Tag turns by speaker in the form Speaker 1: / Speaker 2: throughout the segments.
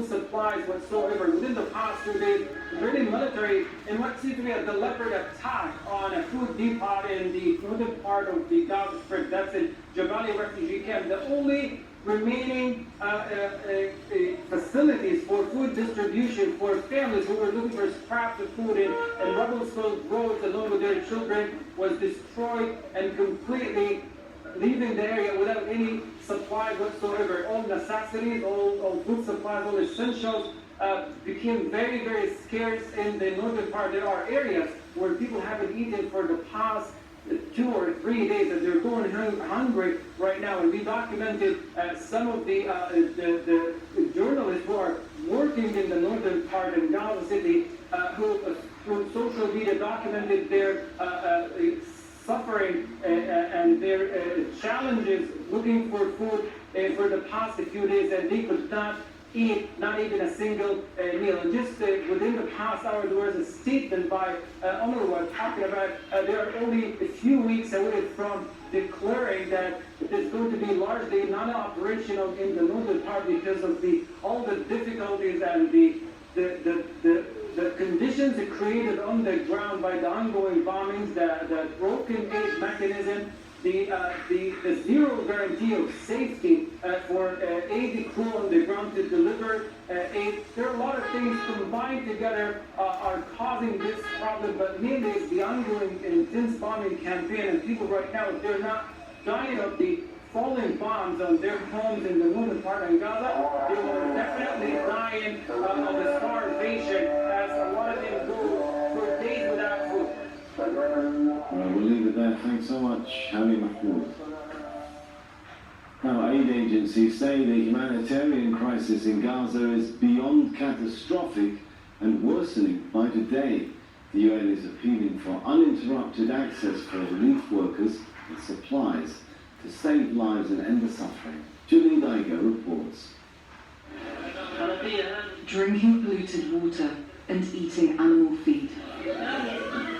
Speaker 1: supplies whatsoever. Within the past 2 days, the Israeli military, in what seems to be a deliberate attack on a food depot in the northern part of the Gaza Strip, that's in Jabalia refugee camp, the only remaining facilities for food distribution for families who were looking for scraps of food in rubble-filled roads along with their children was destroyed and completely leaving the area without any supply whatsoever. All necessities, all food supplies, all essentials became very, very scarce in the northern part. There are areas where people haven't eaten for the past 2 or 3 days, and they're going hungry right now. And we documented some of the journalists who are working in the northern part in Gaza City, who through social media documented their suffering and their challenges looking for food for the past few days, and they could not eat, not even a single meal. And just within the past hour, there was a statement by UNRWA talking about they are only a few weeks away from declaring that it's going to be largely non-operational in the northern part because of all the difficulties and the conditions created on the ground by the ongoing bombings, the broken aid mechanism, the zero guarantee of safety for aid crew on the ground to deliver aid. There are a lot of things combined together are causing this problem, but mainly it's the ongoing intense bombing campaign, and people right now, if they're not dying of the falling bombs on their homes in the northern part of Gaza, they will definitely dying of the starvation as a lot of them go for days without food.
Speaker 2: We'll leave it there. Thanks so much, Harry Mahmoud. Now, aid agencies say the humanitarian crisis in Gaza is beyond catastrophic and worsening by the day. The UN is appealing for uninterrupted access for relief workers and supplies to save lives and end the suffering. Julie Daigo reports.
Speaker 3: Drinking polluted water and eating animal feed.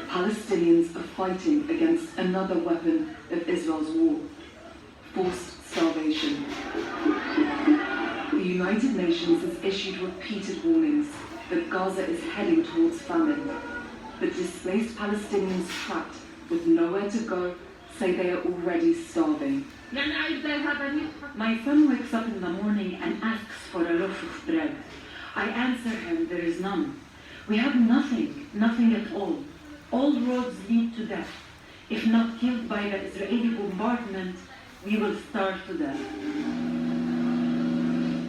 Speaker 3: Palestinians are fighting against another weapon of Israel's war, forced starvation. The United Nations has issued repeated warnings that Gaza is heading towards famine. But displaced Palestinians trapped with nowhere to go say they are already starving.
Speaker 4: My son wakes up in the morning and asks for a loaf of bread. I answer him, there is none. We have nothing at all. All roads lead to death. If not killed by the Israeli bombardment, we will starve to death.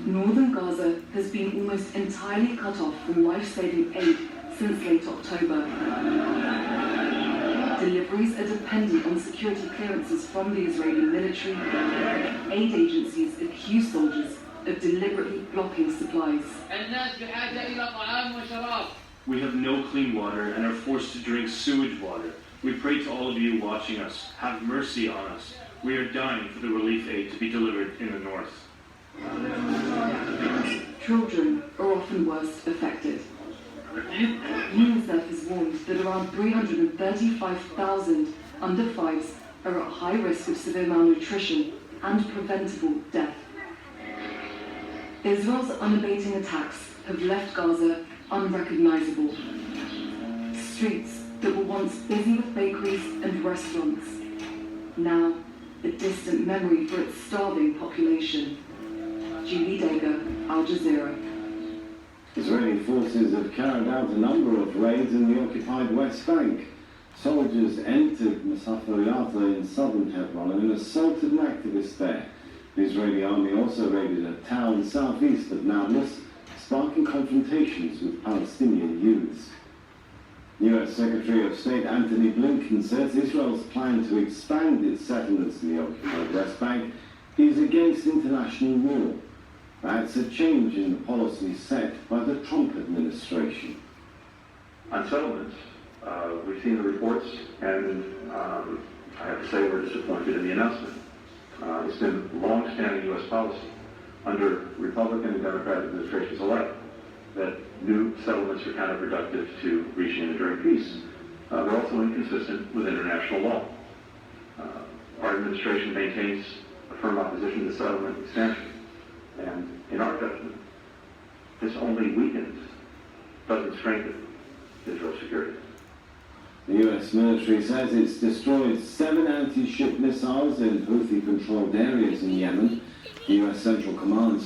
Speaker 3: Northern Gaza has been almost entirely cut off from life-saving aid since late October. Deliveries are dependent on security clearances from the Israeli military. Aid agencies accuse soldiers of deliberately blocking supplies.
Speaker 5: We have no clean water and are forced to drink sewage water. We pray to all of you watching us, have mercy on us. We are dying for the relief aid to be delivered in the north.
Speaker 3: Children are often worst affected. UNICEF has warned that around 335,000 under 5s are at high risk of severe malnutrition and preventable death. Israel's unabating attacks have left Gaza unrecognizable. Streets that were once busy with bakeries and restaurants, now a distant memory for its starving population. Julie Daigo, Al Jazeera.
Speaker 2: Israeli forces have carried out a number of raids in the occupied West Bank. Soldiers entered Masafariata in southern Hebron and assaulted an activist there. The Israeli army also raided a town southeast of Nablus, sparking confrontations with Palestinian youths. US Secretary of State Antony Blinken says Israel's plan to expand its settlements in the occupied West Bank is against international law. That's a change in the policy set by the Trump administration.
Speaker 6: On settlements, we've seen the reports, and I have to say we're disappointed in the announcement. It's been long-standing U.S. policy under Republican and Democratic administrations alike that new settlements are counterproductive to reaching an enduring peace. They're also inconsistent with international law. Our administration maintains a firm opposition to settlement expansion. And in our judgment, This only weakens, doesn't strengthen Israel's security.
Speaker 2: The US military says it's destroyed 7 anti-ship missiles in Houthi-controlled areas in Yemen. The US Central Command